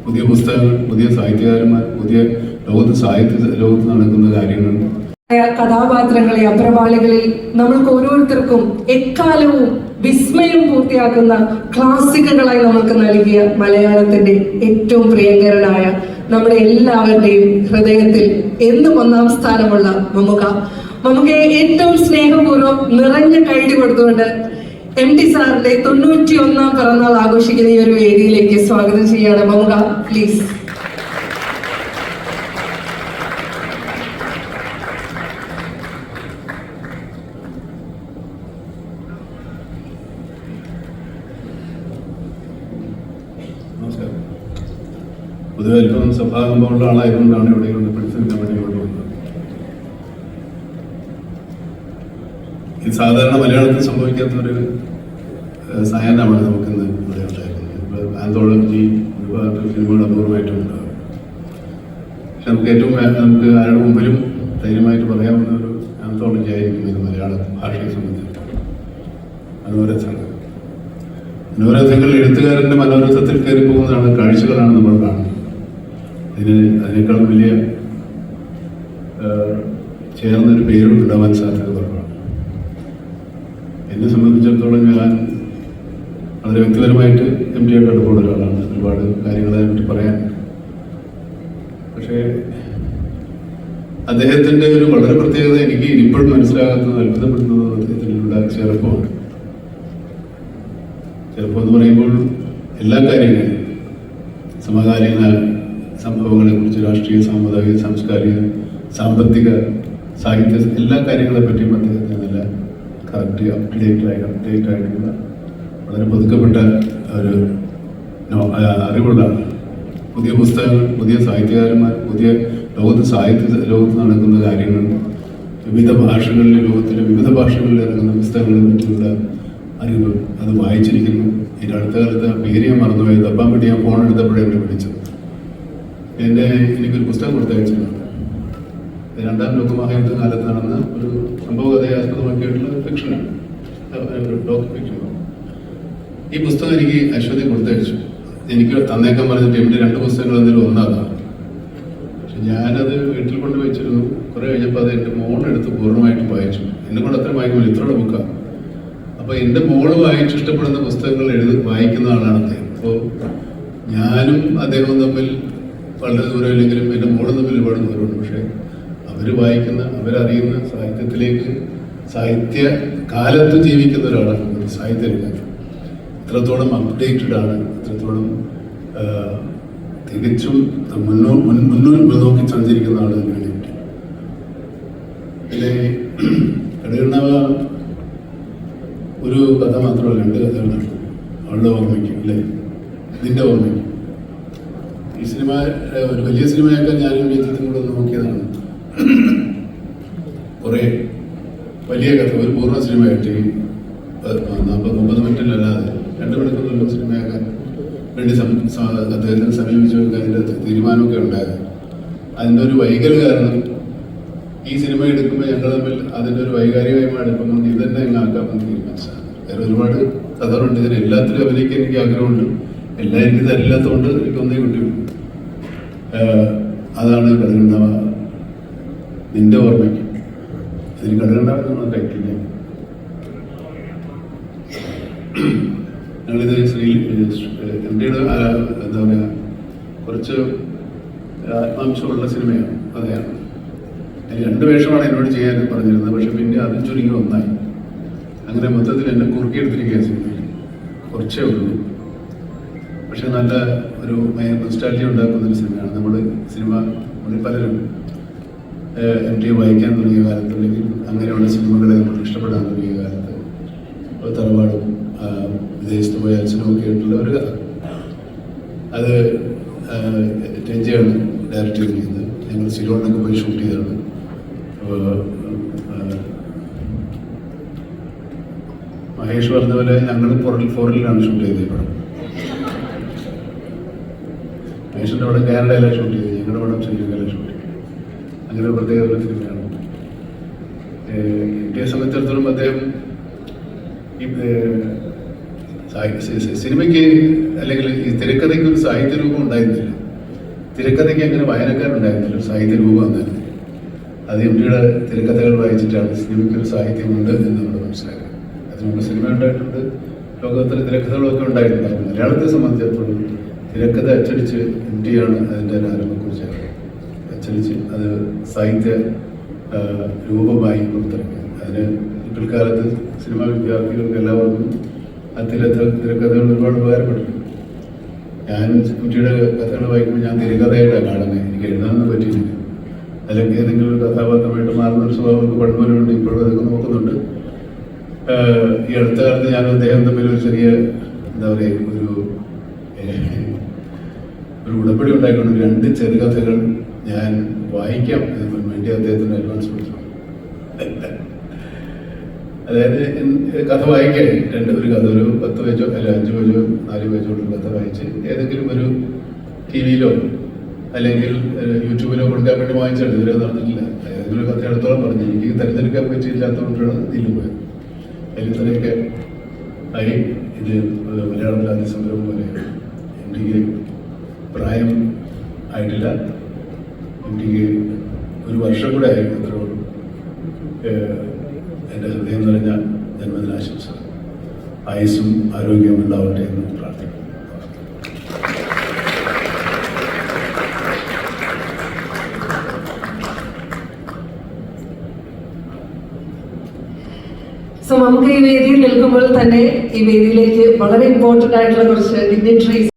പുതിയ പുസ്തകങ്ങൾ, പുതിയ സാഹിത്യകാരന്മാർ, പുതിയ ലോകത്ത് നടക്കുന്ന കാര്യങ്ങൾ, കഥാപാത്രങ്ങളെ അപ്രപാളികളിൽ നമ്മൾക്ക് ഓരോരുത്തർക്കും എക്കാലവും വിസ്മയം പൂർത്തിയാക്കുന്ന ക്ലാസിക്കുകളായി നമുക്ക് നൽകിയ മലയാളത്തിന്റെ ഏറ്റവും പ്രിയങ്കരനായ നമ്മുടെ എല്ലാവരുടെയും ഹൃദയത്തിൽ എന്നും ഒന്നാം സ്ഥാനമുള്ള മമ്മൂക്കയെ ഏറ്റവും സ്നേഹപൂർവ്വം നിറഞ്ഞ കൈയ്യടി കൊടുത്തുകൊണ്ട് MT സാറിന്റെ 91ാം പിറന്നാൾ ആഘോഷിക്കുന്ന ഈ ഒരു വേദിയിലേക്ക് സ്വാഗതം ചെയ്യാണ്. മമ്മൂക്ക, പ്ലീസ്. നമസ്കാരം. പൊതുവെ അല്പം സഭാകമ്പമുള്ള ആളായതുകൊണ്ടാണ് ഇവിടെ കൊണ്ട് പഠിച്ചിരിക്കാൻ വേണ്ടി കൊണ്ടുവന്നത്. ഇത് സാധാരണ മലയാളത്തിൽ സംഭവിക്കാത്തൊരു സായാഹ്നമാണ് നമുക്കിന്ന് ഇവിടെ ഉണ്ടായിരുന്നത്. ആന്തോളജി ഒരുപാട് സിനിമകൾ അപൂർവമായിട്ടും ഉണ്ടാകും. പക്ഷെ നമുക്ക് ആരുടെ മുമ്പിലും ധൈര്യമായിട്ട് പറയാവുന്ന ഒരു ആന്തോളജി ആയിരിക്കും ഇത് മലയാള ഭാഷയെ സംബന്ധിച്ച്. മനോരഥങ്ങൾ എഴുത്തുകാരൻ്റെ മനോരഥത്തിൽ കയറി പോകുന്നതാണ്, കാഴ്ചകളാണ് നമ്മൾ കാണുന്നത്. അതിനേക്കാളും വലിയ ചേർന്നൊരു പേരുണ്ടാവാൻ സാധ്യത കുറവാണ്. എന്നെ സംബന്ധിച്ചിടത്തോളം ഞാൻ വളരെ വ്യക്തിപരമായിട്ട് MT ആയിട്ട് അടുപ്പമുള്ള ഒരാളാണ്. ഒരുപാട് കാര്യങ്ങൾ അതിനെപ്പറ്റി പറയാനുണ്ട്. പക്ഷേ അദ്ദേഹത്തിൻ്റെ ഒരു വളരെ പ്രത്യേകത എനിക്ക് ഇപ്പോഴും മനസ്സിലാകാത്തത്, അത്ഭുതപ്പെടുത്തുന്നത് അദ്ദേഹത്തിലുള്ള ചെറുപ്പമാണ്. ചെറുപ്പം എന്ന് പറയുമ്പോൾ എല്ലാ കാര്യങ്ങളും, സമകാലീന സംഭവങ്ങളെക്കുറിച്ച്, രാഷ്ട്രീയ, സാമുദായിക, സാംസ്കാരിക, സാമ്പത്തിക, സാഹിത്യ എല്ലാ കാര്യങ്ങളെ പറ്റിയും അദ്ദേഹത്തിന് നല്ല കറക്റ്റ് അപ്ഡേറ്റ് ആയിട്ടുള്ള വളരെ പുതുക്കപ്പെട്ട ഒരു അറിവുള്ള പുതിയ പുസ്തകങ്ങൾ, പുതിയ സാഹിത്യകാരന്മാർ, പുതിയ ലോകത്ത് നടക്കുന്ന കാര്യങ്ങൾ, ലോകത്തിലെ വിവിധ ഭാഷകളിൽ ഇറങ്ങുന്ന പുസ്തകങ്ങളെ പറ്റിയുള്ള അറിവ് അത് വായിച്ചിരിക്കുന്നു. ഇതിൻ്റെ അടുത്ത കാലത്ത് പേര് ഞാൻ മറന്നുപോയി. തപ്പാൻ വേണ്ടി ഞാൻ ഫോൺ എടുത്തപ്പോഴേ എന്നെ വിളിച്ചത്. എനിക്കൊരു പുസ്തകം കൊടുത്തയച്ചിട്ടുണ്ട്. രണ്ടാം ലോകമഹായുദ്ധ കാലത്ത് നടന്ന ഒരു സംഭവകഥയെ ആസ്പദമാക്കിയിട്ടുള്ള ഫിക്ഷനാണ്, ഡോക്യു ഫിക്ഷൻ. ഈ പുസ്തകം എനിക്ക് അശ്വതി കൊടുത്തയച്ചു. എനിക്ക് തന്നേക്കാൻ പറഞ്ഞിട്ട് MT 2 പുസ്തകങ്ങൾ എന്തെങ്കിലും ഒന്നാതാണ്. പക്ഷെ ഞാനത് വീട്ടിൽ കൊണ്ട് വെച്ചിരുന്നു. കുറെ കഴിഞ്ഞപ്പോൾ അത് എൻ്റെ മോളെടുത്ത് പൂർണ്ണമായിട്ടും വായിച്ചു. എന്നെ കൊണ്ട് അത്രയും വായിക്കുമ്പോൾ ഇത്രയുള്ള ബുക്കാണ്. അപ്പോൾ എൻ്റെ മോള് വായിച്ച് ഇഷ്ടപ്പെടുന്ന പുസ്തകങ്ങൾ വായിക്കുന്ന ആളാണ് അദ്ദേഹം. അപ്പോൾ ഞാനും അദ്ദേഹവും തമ്മിൽ വളരെ ദൂരമില്ലെങ്കിലും എൻ്റെ മോളും തമ്മിൽ ഒരുപാട് ദൂരമുണ്ട്. പക്ഷേ അവരറിയുന്ന സാഹിത്യ കാലത്ത് ജീവിക്കുന്ന ഒരാളാണ് സാഹിത്യരംഗത്ത്. ഇത്രത്തോളം അപ്ഡേറ്റഡ് ആണ്, ഇത്രത്തോളം തികച്ചും മുന്നോക്കി സഞ്ചരിക്കുന്ന ആൾ തന്നെയാണ് MT. പിന്നെ കടകണ്ണവ ഒരു കഥ മാത്രമല്ല, 2 കഥകളാണ്. അവളുടെ ഓർമ്മയ്ക്ക്, അല്ലേ, നിന്റെ ഓർമ്മയ്ക്ക്. ഈ സിനിമ ഒരു വലിയ സിനിമയാക്കാൻ ഞാനും വ്യക്തിത്വം കൂടെ നോക്കിയതാണ്. കുറേ വലിയ കഥ ഒരു പൂർണ്ണ സിനിമയായിട്ട് 40-50 മിനിറ്റിലല്ലാതെ 2 മണിക്കൂറിലുള്ള സിനിമയാക്കാൻ വേണ്ടി അദ്ദേഹത്തിന് സമീപിച്ചവർക്ക് അതിൻ്റെ തീരുമാനമൊക്കെ ഉണ്ടായത്. അതിൻ്റെ ഒരു വൈകൽ കാരണം ഈ സിനിമ എടുക്കുമ്പോൾ ഞങ്ങൾ തമ്മിൽ അതിൻ്റെ ഒരു വൈകാരികമായ അടുപ്പം കൊണ്ട് ഇത് തന്നെ ആക്കാമെന്ന് തീരുമാനിച്ചതാണ്. വേറെ ഒരുപാട് കഥകളുണ്ട്. ഇതിന് എല്ലാത്തിലും അഭിനയിക്കാൻ എനിക്ക് ആഗ്രഹമുണ്ട്. എല്ലാം എനിക്ക് തരില്ലാത്തതുകൊണ്ട് എനിക്കൊന്നേ കിട്ടിയുള്ളൂ. അതാണ് കടകണ്ണവ നിന്റെ ഓർമ്മയ്ക്ക്. അതിന് കടകണ്ണവ നമ്മൾ കഴിക്കില്ല. ഞങ്ങളിത് MTയുടെ എന്താ പറയുക, കുറച്ച് ആത്മാംശമുള്ള സിനിമയാണ്, കഥയാണ്. അതിൽ 2 വേഷമാണ് എന്നോട് ചെയ്യാൻ പറഞ്ഞിരുന്നത്. പക്ഷെ പിന്നെ അതും ചുരുങ്ങി ഒന്നായി. അങ്ങനെ മൊത്തത്തിൽ എന്നെ കുറുക്കിയെടുത്തിരിക്കുക സിനിമയിൽ. കുറച്ചേ ഉള്ളൂ, പക്ഷെ നല്ല ഒരു നൊസ്റ്റാൾജിയ ഉണ്ടാക്കുന്നൊരു സിനിമയാണ്. നമ്മളിൽ പലരും MT വായിക്കാൻ തുടങ്ങിയ കാലത്ത്, അല്ലെങ്കിൽ അങ്ങനെയുള്ള സിനിമകളെ നമ്മൾ ഇഷ്ടപ്പെടാൻ തുടങ്ങിയ കാലത്ത് തറവാടും വിദേശത്ത് പോയ അച്ഛനും ഒക്കെ ആയിട്ടുള്ള ഒരു കഥ. അത് രഞ്ജയാണ് ഡയറക്റ്റ് ചെയ്യുന്നത്. ഞങ്ങൾ സിലോണിലൊക്കെ പോയി ഷൂട്ട് ചെയ്തതാണ്. മഹേഷ് പറഞ്ഞ പോലെ ഞങ്ങൾ ഫോറിലാണ് ഷൂട്ട് ചെയ്തത്. പടം മഹേഷിൻ്റെ പടം കാനഡയിലാണ് ഷൂട്ട് ചെയ്തത്, ഞങ്ങളുടെ പടം ശ്രീലങ്കയിലാണ് ഷൂട്ട് ചെയ്തത്. അങ്ങനെ ഒരു പ്രത്യേക ഒരു സിനിമയാണ്. MTയെ സംബന്ധിച്ചിടത്തോളം അദ്ദേഹം ഈ സിനിമയ്ക്ക് അല്ലെങ്കിൽ ഈ തിരക്കഥയ്ക്ക് ഒരു സാഹിത്യ രൂപം ഉണ്ടായിരുന്നില്ല. തിരക്കഥയ്ക്ക് അങ്ങനെ വായനക്കാരുണ്ടായിരുന്നില്ല, ഒരു സാഹിത്യ രൂപം എന്നായിരുന്നു. അത് എംഡിയുടെ തിരക്കഥകൾ വായിച്ചിട്ടാണ് സിനിമയ്ക്കൊരു സാഹിത്യമുണ്ട് എന്ന് നമ്മൾ മനസ്സിലാക്കുക. അതിനുമുമ്പ് സിനിമ ഉണ്ടായിട്ടുണ്ട്, ലോകത്തിലെ തിരക്കഥകളൊക്കെ ഉണ്ടായിട്ടുണ്ടാകും. മലയാളത്തെ സംബന്ധിച്ചിടത്തോളം തിരക്കഥ അച്ചടിച്ച് എംഡിയാണ് അതിൻ്റെ ആരംഭക്കുറിച്ച് അച്ചടിച്ച് അത് സാഹിത്യ രൂപമായി പുറത്തിറക്കി. അതിന് പിൽക്കാലത്ത് സിനിമാ വിദ്യാർത്ഥികൾക്ക് എല്ലാവർക്കും തിരക്കഥകൾ ഒരുപാട് ഉപകാരപ്പെട്ടു. ഞാൻ കുട്ടിയുടെ കഥകൾ വായിക്കുമ്പോൾ ഞാൻ തിരക്കഥയായിട്ടാണ് കാണുന്നത്. എനിക്ക് എഴുതാനൊന്നും പറ്റിയില്ല. അല്ലെങ്കിൽ ഏതെങ്കിലും ഒരു കഥാപാത്രമായിട്ട് മാറുന്ന ഒരു സ്വഭാവം നമുക്ക് പണ്ടുപോലുണ്ട്, ഇപ്പോഴും അതൊക്കെ നോക്കുന്നുണ്ട്. ഈ അടുത്ത കാലത്ത് ഞാൻ അദ്ദേഹം തമ്മിൽ ഒരു ചെറിയ എന്താ പറയുക ഒരു ഉടമ്പടി ഉണ്ടായിക്കൊണ്ട് 2 ചെറുകഥകൾ ഞാൻ വായിക്കാം എന്ന് വേണ്ടി അദ്ദേഹത്തിന് അഡ്വാൻസ് കൊടുത്തു. അതായത് കഥ വായിക്കാൻ ഒരു കഥ ഒരു 10 പേജോ അല്ല 5 പേജോ 4 പേജോ ഉള്ള കഥ വായിച്ച് ഏതെങ്കിലും ഒരു TV-യിലോ അല്ലെങ്കിൽ യൂട്യൂബിലോ കൊടുക്കാൻ വേണ്ടി വാങ്ങിച്ചാണ്. ഇതുവരെ നടന്നിട്ടില്ല. ഏതെങ്കിലും ഒരു കഥ എടുത്തോളം പറഞ്ഞു. എനിക്ക് തിരഞ്ഞെടുക്കാൻ പറ്റിയില്ലാത്തതുകൊണ്ടാണ് ഇതിൽ പോയത്. അതിൽ തന്നെയൊക്കെ ആയി. ഇത് മലയാളത്തിൽ ആദ്യ സംരംഭം പോലെയാണ്. എനിക്ക് പ്രായം ആയിട്ടില്ല. എനിക്ക് 1 വർഷം കൂടെ ആയി. അത്രയോളം എൻ്റെ ഹൃദയം നിറഞ്ഞ ജന്മദിനാശംസ. ആയുസ്സും ആരോഗ്യവും ഉണ്ടാവട്ടെ എന്ന് പ്രാർത്ഥിക്കുന്നു. നമുക്ക് ഈ വേദിയിൽ നിൽക്കുമ്പോൾ തന്നെ ഈ വേദിയിലേക്ക് വളരെ ഇമ്പോർട്ടൻ്റ് ആയിട്ടുള്ള കുറച്ച് ഡിഗ്നിറ്ററീസ്